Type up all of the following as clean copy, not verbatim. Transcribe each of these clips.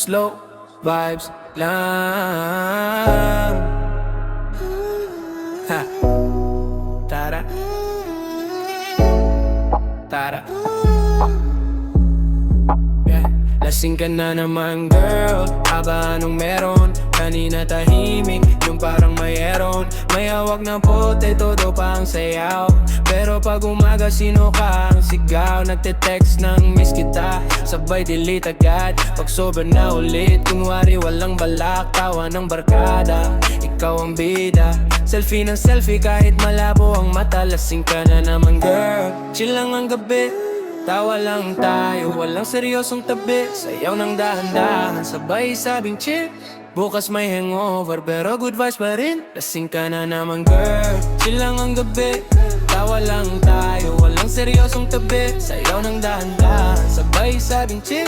slow vibes lang. Ha. Tara. Tara. Yeah. Lasing ka na naman girl, aba anong meron? Kanina tahimik, yung parang mayroon. May hawak na pote, todo pa ang sayaw. Pero pag umaga sino ka ang sigaw? Nagte-text ng miss kita, sabay delete agad. Pag sobra na ulit, kunwari walang balak. Tawa ng barkada, ikaw ang bida. Selfie ng selfie kahit malabo ang mata. Lasing ka na naman girl, chill lang ang gabi. Tawa lang tayo, walang seryosong tabi. Sayaw ng dahan-dahan, sabay sabing chill. Bukas may hangover pero good vibes pa rin. Lasing ka na naman girl, chill lang ang gabi. Tawa lang tayo, walang seryosong tabi. Sayaw ng dahan-dahan, sabay sabing chill.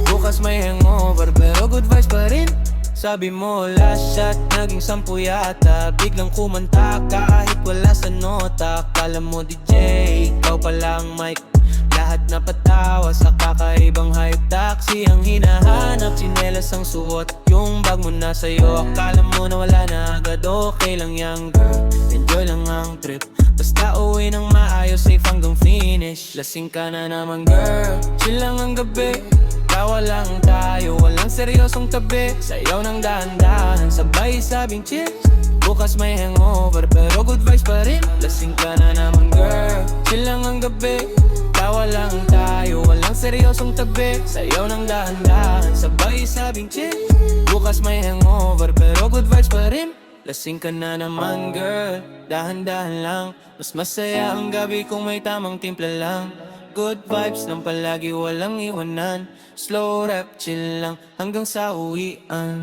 Bukas may hangover pero good vibes pa rin. Sabi mo last shot, naging 10 yata. Biglang kumanta kahit wala sa nota. Kala mo DJ, ikaw pala ang mic. Lahat na patawa sa kakaibang hype. Taxi ang hinahanap, tsinelas ang suot. Yung bag mo na sa'yo, akala mo na wala na agad. Okay lang yan girl, enjoy lang ang trip. Basta uwi ng maayos, safe hanggang finish. Lasing ka na naman girl, chill lang ang gabi. Tawa lang tayo, walang seryosong tabi. Sayaw ng dahan-dahan, sabay sabing chill. Bukas may hangover pero good vibes pa rin. Lasing ka na naman girl, chill lang ang gabi. Tawa lang tayo, walang seryosong tabi. Sayaw ng dahan-dahan, sabay sabing chill. Bukas may hangover pero good vibes pa rin. Lasing ka na naman girl, dahan-dahan lang. Mas masaya ang gabi kung may tamang timpla lang. Good vibes lang palagi, walang iwanan. Slow rap, chill lang hanggang sa uwian.